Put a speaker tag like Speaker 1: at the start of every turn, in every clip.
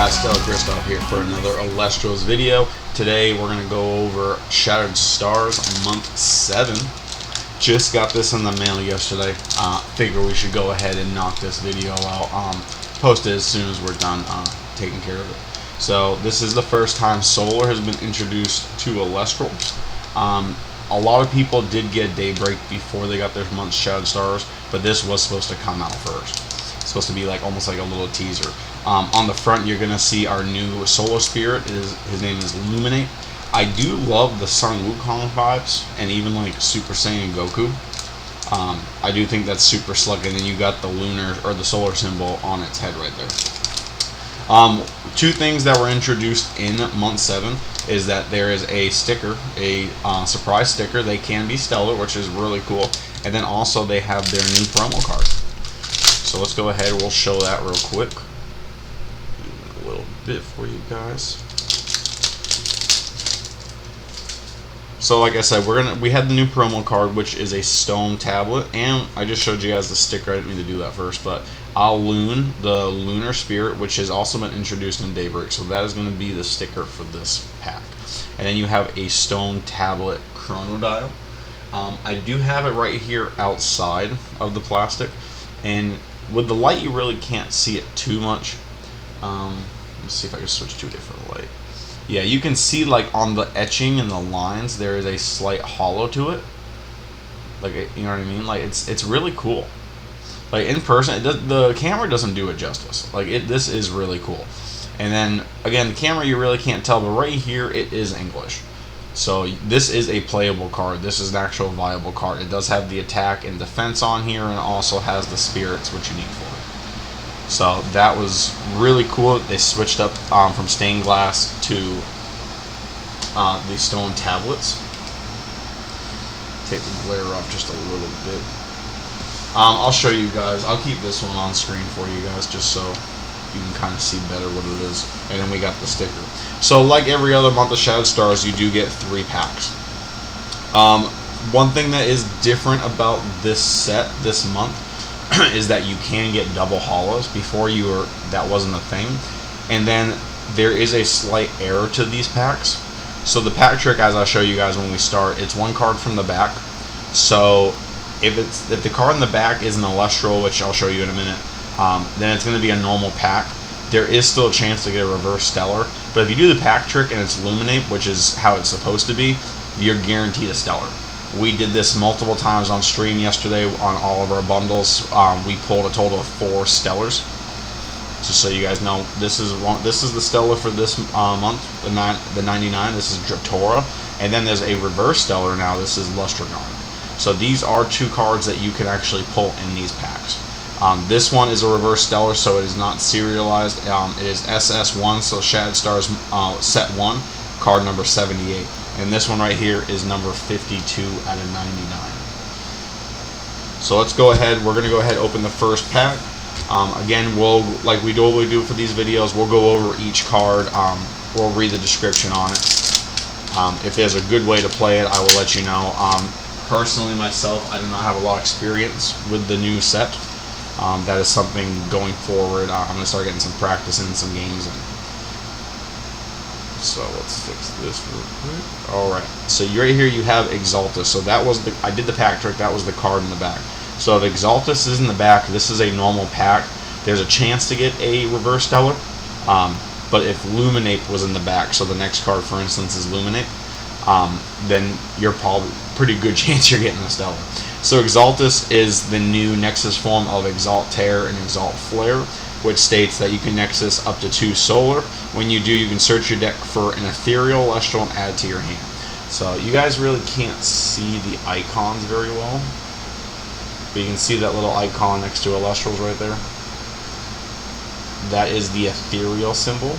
Speaker 1: guys, Elestrals here for another Elestrals video. Today we're going to go over Shattered Stars month 7. Just got this in the mail yesterday. Figure we should go ahead and knock this video out. Post it as soon as we're done taking care of it. So this is the first time Solar has been introduced to Elestrals. A lot of people did get Daybreak before they got their month's Shattered Stars, but this was supposed to come out first. It's supposed to be like almost like a little teaser. On the front, you're gonna see our new Solar Spirit. His name is Illuminate. I do love the Sun Wukong vibes, and even like Super Saiyan Goku. I do think that's super slick, and then you got the lunar or the solar symbol on its head right there. Two things that were introduced in month 7 is that there is a sticker, a surprise sticker. They can be stellar, which is really cool, and then also they have their new promo card. So let's go ahead. We'll show that real quick. A little bit for you guys. So like I said, we had the new promo card, which is a stone tablet, and I just showed you guys the sticker. I didn't mean to do that first, but Alun, the lunar spirit, which has also been introduced in Daybreak. So that is going to be the sticker for this pack. And then you have a stone tablet chrono dial. I do have it right here outside of the plastic, and with the light you really can't see it too much. Let's see if I can switch to a different light. Yeah, you can see like on the etching and the lines there is a slight hollow to it. Like, you know what I mean? Like it's really cool. Like in person, the camera doesn't do it justice. Like this is really cool. And then again, the camera you really can't tell, but right here it is English. So this is a playable card. This is an actual viable card. It does have the attack and defense on here, and it also has the spirits, which you need for it. So that was really cool. They switched up from stained glass to these stone tablets. Take the glare off just a little bit. I'll show you guys. I'll keep this one on screen for you guys just so you can kind of see better what it is. And then we got the sticker. So like every other month of Shattered Stars, you do get 3 packs. One thing that is different about this set this month is that you can get double hollows. Before that wasn't a thing. And then there is a slight error to these packs. So the pack trick, as I'll show you guys when we start, it's 1 card from the back. So if the card in the back is an Elestral, which I'll show you in a minute, then it's going to be a normal pack. There is still a chance to get a reverse stellar, but if you do the pack trick and it's Illuminate, which is how it's supposed to be, you're guaranteed a stellar. We did this multiple times on stream yesterday on all of our bundles. We pulled a total of 4 stellars. Just so you guys know, this is the stellar for this month, the 99. This is Dratora, and then there's a reverse stellar now. This is Lustragon. So these are 2 cards that you can actually pull in these packs. This one is a reverse stellar, so it is not serialized. It is SS1, so Shattered Stars set 1, card number 78. And this one right here is number 52 out of 99. So let's go ahead. We're going to go ahead and open the first pack. Again, like we normally do for these videos, we'll go over each card. We'll read the description on it. If there's a good way to play it, I will let you know. Personally, myself, I do not have a lot of experience with the new set. That is something going forward. I'm going to start getting some practice in some games. So let's fix this real quick. Alright, so right here you have Exaltus. So that was I did the pack trick, that was the card in the back. So if Exaltus is in the back, this is a normal pack. There's a chance to get a reverse stellar. But if Illuminate was in the back, so the next card for instance is Illuminate, then you're probably pretty good chance you're getting a stellar. So Exaltus is the new Nexus form of Exalt Tear and Exalt Flare, which states that you can Nexus up to 2 solar. When you do, you can search your deck for an ethereal Elestral and add to your hand. So you guys really can't see the icons very well, but you can see that little icon next to Elestrals right there. That is the ethereal symbol.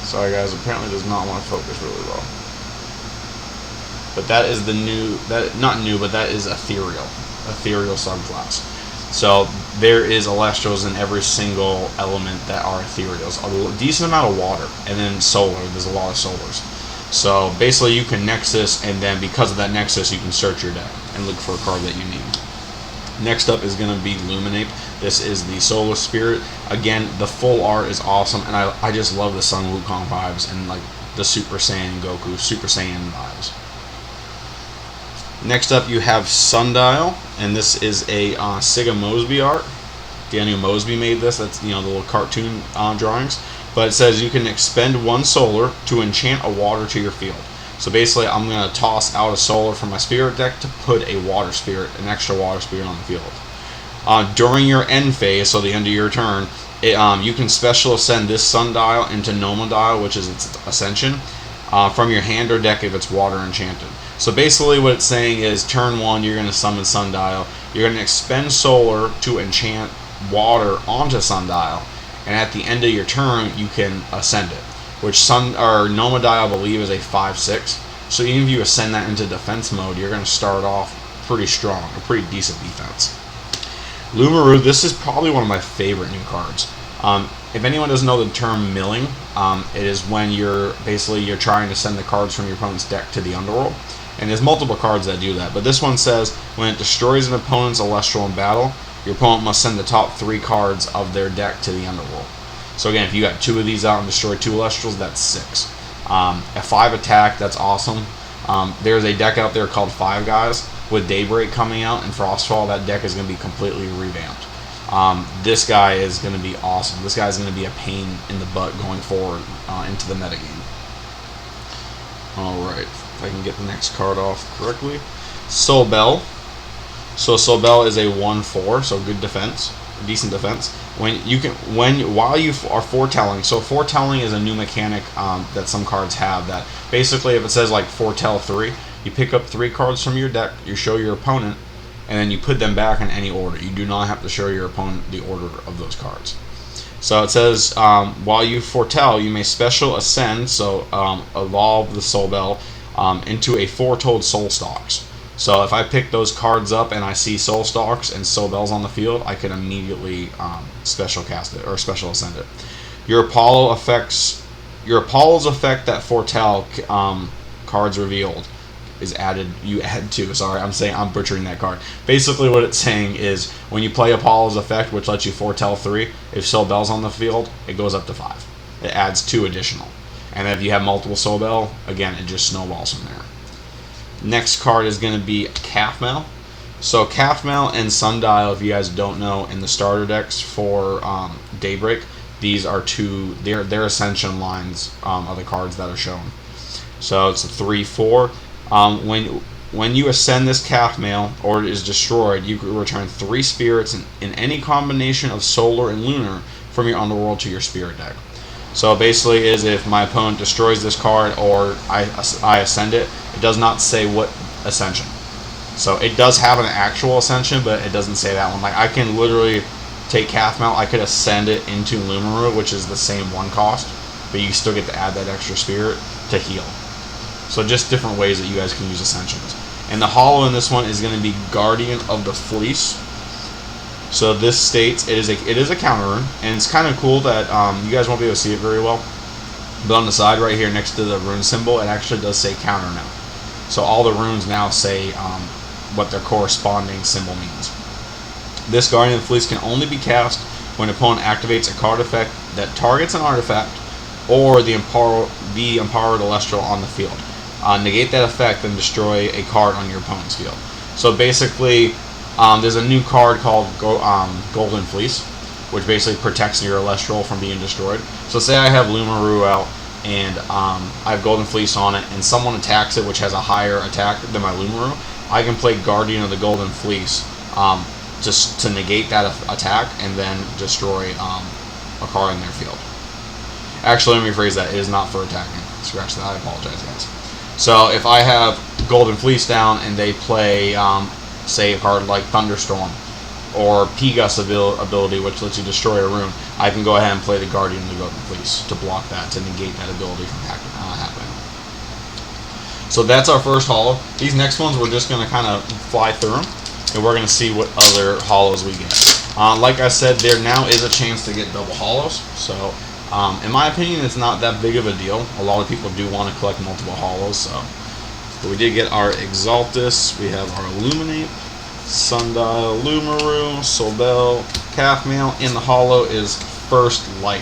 Speaker 1: Sorry guys, apparently does not want to focus really well. But that is the new, not new, but that is ethereal subclass. So there is Elestrals in every single element that are ethereals. A decent amount of water, and then solar. There's a lot of solars. So basically you can Nexus, and then because of that Nexus you can search your deck and look for a card that you need. Next up is going to be Luminape. This is the Solar Spirit. Again, the full art is awesome, and I just love the Sun Wukong vibes and like the Super Saiyan Goku, Super Saiyan vibes. Next up, you have Sundial, and this is a Siga Mosby art. Daniel Mosby made this. That's, you know, the little cartoon drawings. But it says you can expend 1 solar to enchant a water to your field. So basically, I'm going to toss out a solar from my spirit deck to put a water spirit, an extra water spirit on the field. During your end phase, so the end of your turn, you can special ascend this Sundial into Nomadial, which is its ascension, from your hand or deck if it's water enchanted. So basically what it's saying is turn 1, you're going to summon Sundial. You're going to expend solar to enchant water onto Sundial. And at the end of your turn, you can ascend it. Which Nomadial, I believe, is a 5/6. So even if you ascend that into defense mode, you're going to start off pretty strong, a pretty decent defense. Lumaru, this is probably one of my favorite new cards. If anyone doesn't know the term milling, it is when you're trying to send the cards from your opponent's deck to the underworld. And there's multiple cards that do that. But this one says, when it destroys an opponent's Elestral in battle, your opponent must send the top 3 cards of their deck to the underworld. So again, if you got 2 of these out and destroy 2 Elestrals, that's 6. A 5 attack, that's awesome. There's a deck out there called 5 Guys with Daybreak coming out, and Frostfall. That deck is going to be completely revamped. This guy is going to be awesome. This guy is going to be a pain in the butt going forward into the metagame. Alright, if I can get the next card off correctly. Sobel. So Sobel is a 1/4, so good defense, decent defense. While you are foretelling, so foretelling is a new mechanic that some cards have. That basically, if it says like foretell 3, you pick up 3 cards from your deck, you show your opponent, and then you put them back in any order. You do not have to show your opponent the order of those cards. So it says, while you foretell, you may special ascend, so evolve the Sobel into a foretold Soul Stalks. So if I pick those cards up and I see Soul Stalks and Sobel's on the field, I can immediately special cast it or special ascend it. Your Apollo's effect that foretell cards revealed is added. You add 2. Sorry, I'm butchering that card. Basically, what it's saying is when you play Apollo's effect, which lets you foretell 3, if Sobel's on the field, it goes up to 5. It adds 2 additional. And then if you have multiple Sobel, again, it just snowballs from there. Next card is going to be Calfmail. So Calfmail and Sundial, if you guys don't know, in the starter decks for Daybreak, these are their ascension lines of the cards that are shown. So it's a 3/4. When you ascend this Calfmail or it is destroyed, you can return 3 spirits in any combination of solar and lunar from your underworld to your spirit deck. So basically is if my opponent destroys this card or I ascend it, it does not say what ascension. So it does have an actual ascension, but it doesn't say that one. Like I can literally take Calfmail, I could ascend it into Lumaru, which is the same 1 cost, but you still get to add that extra spirit to heal. So just different ways that you guys can use ascensions. And the holo in this one is going to be Guardian of the Fleece. So this states it is a counter rune, and it's kind of cool that you guys won't be able to see it very well, but on the side right here next to the rune symbol, it actually does say counter now. So all the runes now say what their corresponding symbol means. This Guardian of the Fleece can only be cast when an opponent activates a card effect that targets an artifact or the empowered Elestral on the field. Negate that effect and destroy a card on your opponent's field. So basically, there's a new card called Golden Fleece, which basically protects your Elestral from being destroyed. So say I have Lumaru out and I have Golden Fleece on it, and someone attacks it, which has a higher attack than my Lumaru, I can play Guardian of the Golden Fleece just to negate that attack and then destroy a card in their field. Actually, let me rephrase that. It is not for attacking. Scratch that. I apologize, guys. So if I have Golden Fleece down and they play, say, a card like Thunderstorm or P-Gus ability, which lets you destroy a rune, I can go ahead and play the Guardian of the Golden Fleece to block that, to negate that ability from happening. So that's our first holo. These next ones we're just going to kind of fly through them, and we're going to see what other holos we get. Like I said, there now is a chance to get double holos, so in my opinion, it's not that big of a deal. A lot of people do want to collect multiple holos, so. But we did get our Exaltus, we have our Illuminate, Sundial, Lumaru, Sobel, Calf Mail. In the holo is First Light.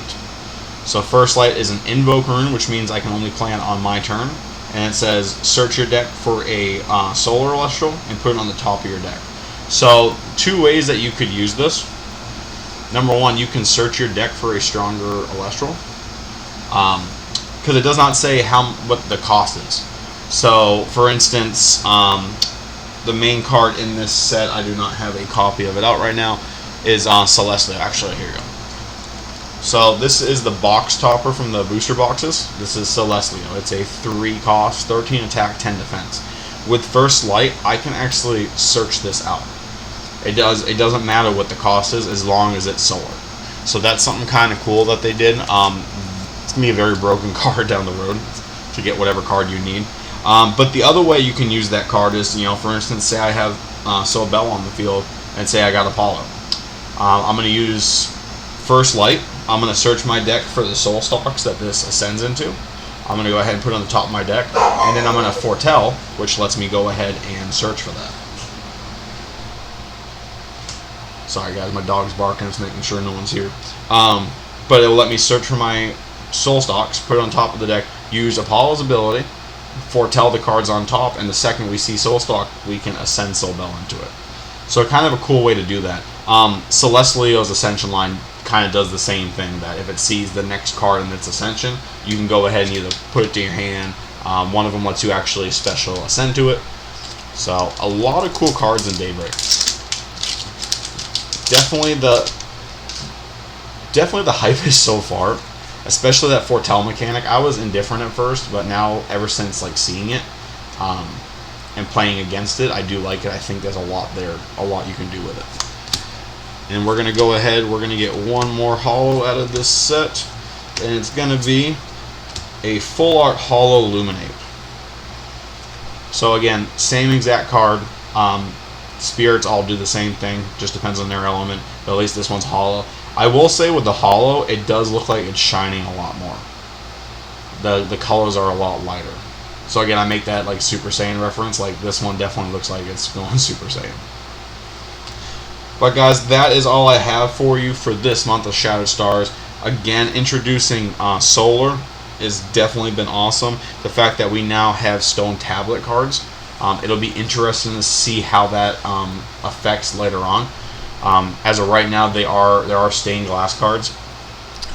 Speaker 1: So First Light is an invoke rune, which means I can only play it on my turn. And it says search your deck for a solar Elestral and put it on the top of your deck. So 2 ways that you could use this. Number 1, you can search your deck for a stronger Elestral. Because it does not say what the cost is. So, for instance, the main card in this set, I do not have a copy of it out right now, is Celestial. Actually, here you go. So this is the box topper from the booster boxes. This is Celestial. It's a 3 cost, 13 attack, 10 defense. With First Light, I can actually search this out. It doesn't matter what the cost is as long as it's solar. So that's something kind of cool that they did. It's gonna be a very broken card down the road to get whatever card you need. But the other way you can use that card is, for instance, say I have Sobel on the field and say I got Apollo. I'm going to use First Light. I'm going to search my deck for the soul stalks that this ascends into. I'm going to go ahead and put it on the top of my deck, and then I'm going to foretell, which lets me go ahead and search for that. Sorry guys, my dog's barking, it's making sure no one's here. But it will let me search for my soul stalks, put it on top of the deck, use Apollo's ability, foretell the cards on top, and the second we see soul stalk, we can ascend Sobel into it. So kind of a cool way to do that. Celestial's Ascension line kind of does the same thing, that if it sees the next card in its Ascension, you can go ahead and either put it to your hand. One of them lets you actually special ascend to it. So a lot of cool cards in Daybreak. Definitely the hype is so far, especially that foretell mechanic. I was indifferent at first, but now ever since seeing it and playing against it, I do like it. I think there's a lot there, a lot you can do with it. And we're gonna go ahead. We're gonna get one more holo out of this set, and it's gonna be a full art holo Luminate. So again, same exact card. Spirits all do the same thing, just depends on their element, but at least this one's holo. I will say with the holo, it does look like it's shining a lot more. The colors are a lot lighter. So again, I make that Super Saiyan reference, this one definitely looks like it's going Super Saiyan. But guys, that is all I have for you for this month of Shattered Stars. Again, introducing Solar has definitely been awesome. The fact that we now have Stone Tablet cards, it'll be interesting to see how that affects later on. As of right now, there are stained glass cards,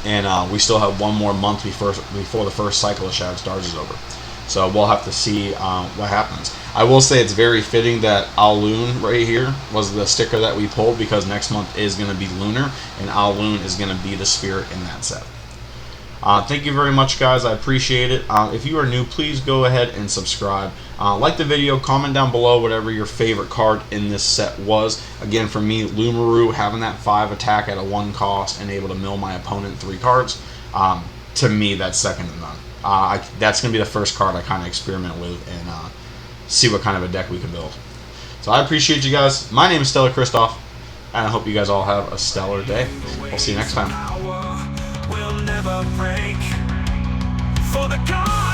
Speaker 1: and we still have one more month before the first cycle of Shattered Stars is over. So we'll have to see what happens. I will say it's very fitting that Alun right here was the sticker that we pulled, because next month is going to be Lunar, and Alun is going to be the spirit in that set. Thank you very much, guys. I appreciate it. If you are new, please go ahead and subscribe. Like the video, comment down below whatever your favorite card in this set was. Again, for me, Lumaru, having that 5 attack at a 1 cost and able to mill my opponent 3 cards, to me, that's second to none. That's going to be the first card I kind of experiment with and see what kind of a deck we can build. So I appreciate you guys. My name is Stellar Christoph, and I hope you guys all have a stellar day. We'll see you next time.
Speaker 2: Will never break for the God.